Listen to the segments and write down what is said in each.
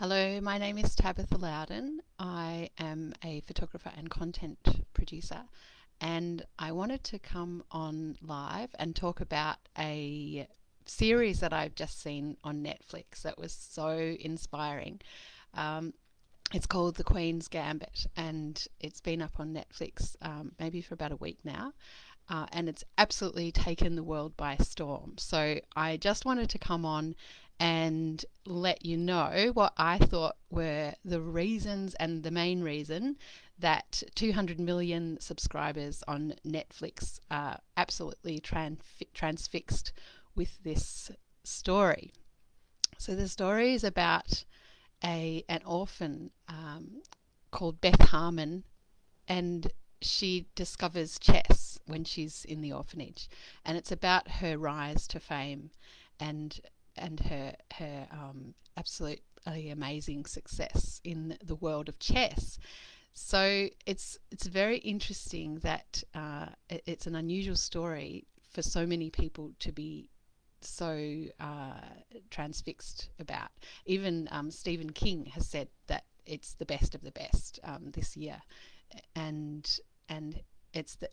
Hello, my name is Tabitha Loudon. I am a photographer and content producer, and I wanted to come on live and talk about a series that I've just seen on Netflix that was so inspiring. Um, it's called The Queen's Gambit, and it's been up on Netflix maybe for about a week now. And it's absolutely taken the world by storm. So I just wanted to come on and let you know what I thought were the reasons, and the main reason that 200 million subscribers on Netflix are absolutely transfixed with this story. So the story is about an orphan called Beth Harmon, and she discovers chess when she's in the orphanage, and it's about her rise to fame and her absolutely amazing success in the world of chess. So it's very interesting that it's an unusual story for so many people to be so transfixed about. Even Stephen King has said that it's the best of the best this year, and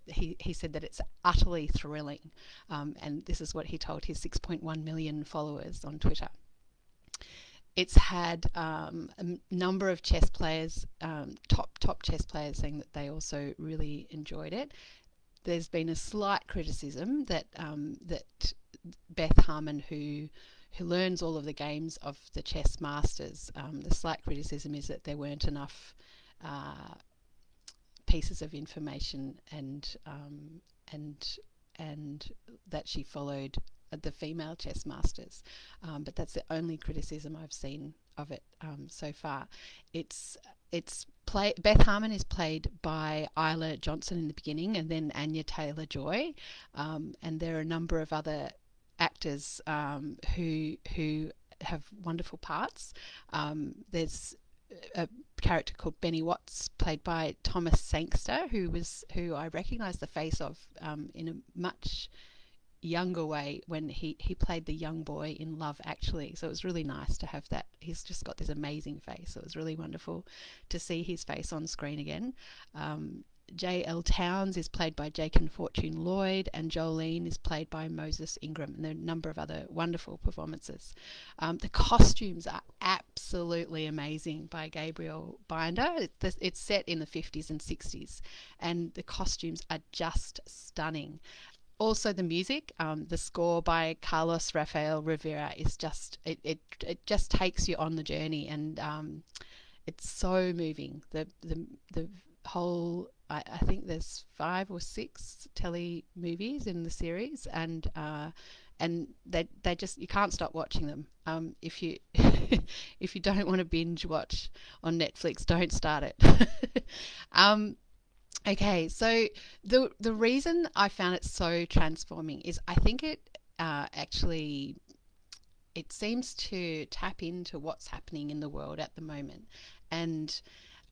he said that it's utterly thrilling, and this is what he told his 6.1 million followers on Twitter. It's had a number of chess players, top chess players, saying that they also really enjoyed it. There's been a slight criticism that Beth Harmon, who learns all of the games of the chess masters, the slight criticism is that there weren't enough pieces of information and that she followed the female chess masters, but that's the only criticism I've seen of it so far. Beth Harmon is played by Isla Johnson in the beginning, and then Anya Taylor-Joy, and there are a number of other actors who have wonderful parts. There's a character called Benny Watts, played by Thomas Sangster, who I recognise the face of in a much younger way when he played the young boy in Love Actually. So it was really nice to have that. He's just got this amazing face. So it was really wonderful to see his face on screen again. J.L. Towns is played by Jacen Fortune Lloyd, and Jolene is played by Moses Ingram, and there are a number of other wonderful performances. The costumes are absolutely amazing by Gabriel Binder. It's set in the 50s and 60s, and the costumes are just stunning. Also, the music, the score by Carlos Rafael Rivera is just it just takes you on the journey, and it's so moving. The whole, I think there's 5 or 6 telly movies in the series, and they just, you can't stop watching them. If you if you don't want to binge watch on Netflix, don't start it. Okay, so the reason I found it so transforming is I think it actually it seems to tap into what's happening in the world at the moment, and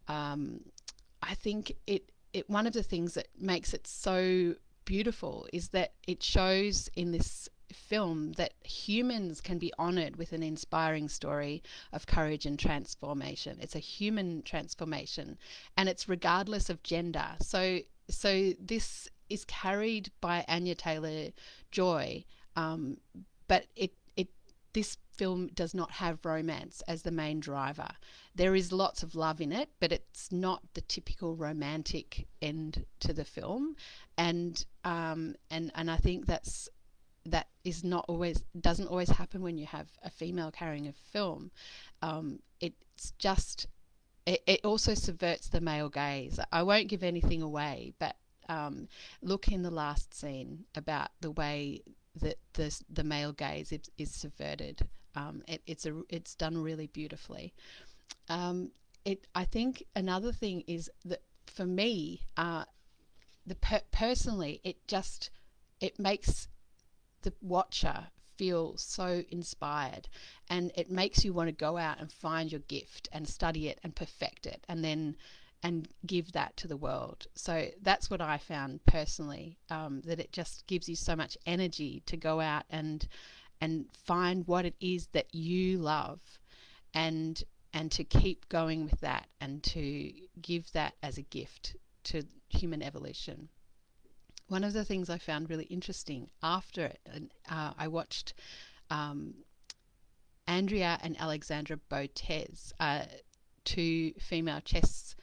I think it one of the things that makes it so beautiful is that it shows in this film that humans can be honoured with an inspiring story of courage and transformation. It's a human transformation, and it's regardless of gender. So this is carried by Anya Taylor-Joy, but this film does not have romance as the main driver. There is lots of love in it, but it's not the typical romantic end to the film, and I think that is not always, doesn't always happen when you have a female carrying a film. It's just it also subverts the male gaze. I won't give anything away, but look in the last scene about the way that the male gaze is subverted. It's done really beautifully. I think another thing is that for me, personally, it makes the watcher feel so inspired, and it makes you want to go out and find your gift and study it and perfect it, and give that to the world. So that's what I found personally, that it just gives you so much energy to go out and find what it is that you love, and and to keep going with that and to give that as a gift to human evolution. One of the things I found really interesting after it, I watched um, Andrea and Alexandra Botez, two female chess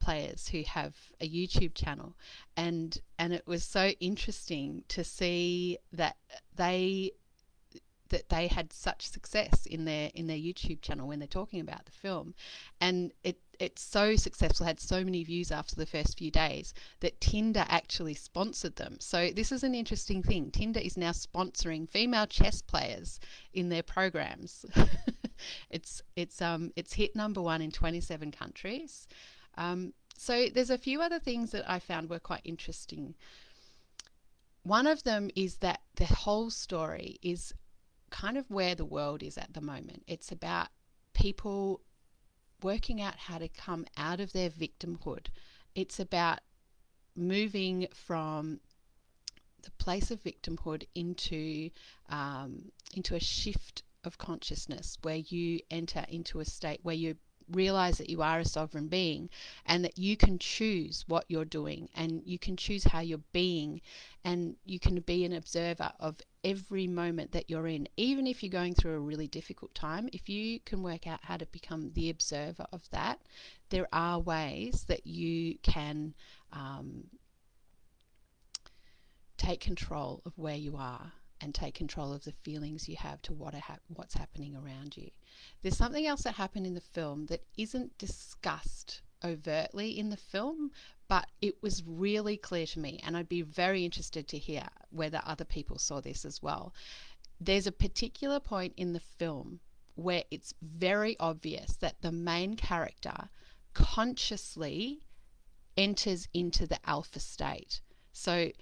players who have a YouTube channel, and it was so interesting to see they that they had such success in their YouTube channel when they're talking about the film, and it's so successful, had so many views after the first few days that Tinder actually sponsored them. So this is an interesting thing. Tinder is now sponsoring female chess players in their programs. it's hit number one in 27 countries. So there's a few other things that I found were quite interesting. One of them is that the whole story is kind of where the world is at the moment. It's about people working out how to come out of their victimhood. It's about moving from the place of victimhood into a shift of consciousness where you enter into a state where you realize that you are a sovereign being and that you can choose what you're doing and you can choose how you're being, and you can be an observer of every moment that you're in. Even if you're going through a really difficult time, if you can work out how to become the observer of that, there are ways that you can take control of where you are and take control of the feelings you have to what's happening around you. There's something else that happened in the film that isn't discussed overtly in the film, but it was really clear to me, and I'd be very interested to hear whether other people saw this as well. There's a particular point in the film where it's very obvious that the main character consciously enters into the alpha state. So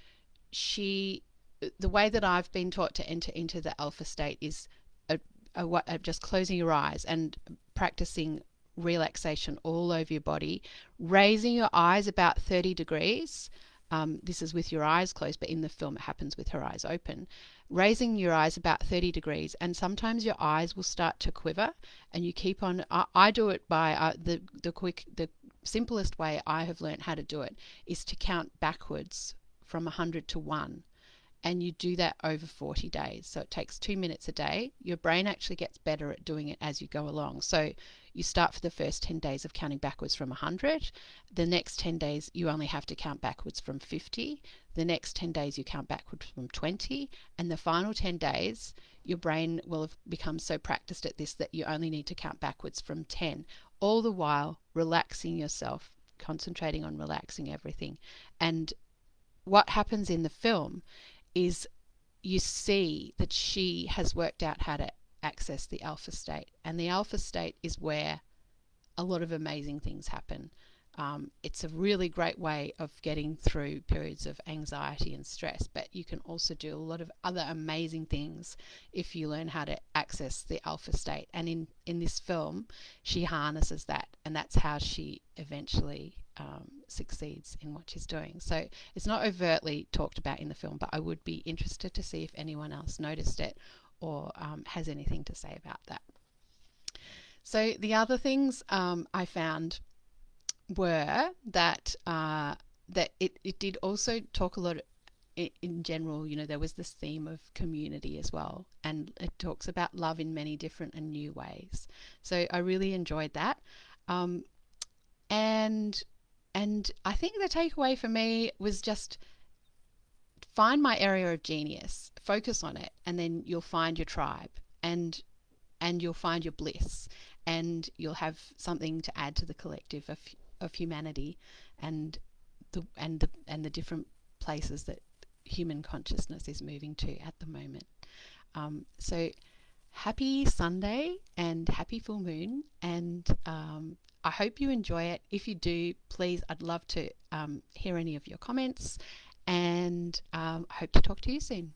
the way that I've been taught to enter into the alpha state is just closing your eyes and practicing relaxation all over your body, raising your eyes about 30 degrees. This is with your eyes closed, but in the film it happens with her eyes open. Raising your eyes about 30 degrees, and sometimes your eyes will start to quiver, and you keep on. I do it by the simplest way I have learned how to do it is to count backwards from 100 to 1. And you do that over 40 days. So it takes 2 minutes a day. Your brain actually gets better at doing it as you go along. So you start for the first 10 days of counting backwards from 100. The next 10 days, you only have to count backwards from 50. The next 10 days, you count backwards from 20. And the final 10 days, your brain will have become so practiced at this that you only need to count backwards from 10. All the while relaxing yourself, concentrating on relaxing everything. And what happens in the film is you see that she has worked out how to access the alpha state, and the alpha state is where a lot of amazing things happen. It's a really great way of getting through periods of anxiety and stress, but you can also do a lot of other amazing things if you learn how to access the alpha state. And in this film, she harnesses that, and that's how she eventually succeeds in what she's doing. So it's not overtly talked about in the film, but I would be interested to see if anyone else noticed it or has anything to say about that. So the other things I found were that it did also talk a lot in general. You know, there was this theme of community as well, and it talks about love in many different and new ways. So I really enjoyed that, and I think the takeaway for me was just find my area of genius, focus on it, and then you'll find your tribe, and you'll find your bliss, and you'll have something to add to the collective of humanity and the different places that human consciousness is moving to at the moment. So happy Sunday and happy full moon, and I hope you enjoy it. If you do, please, I'd love to hear any of your comments, and I hope to talk to you soon.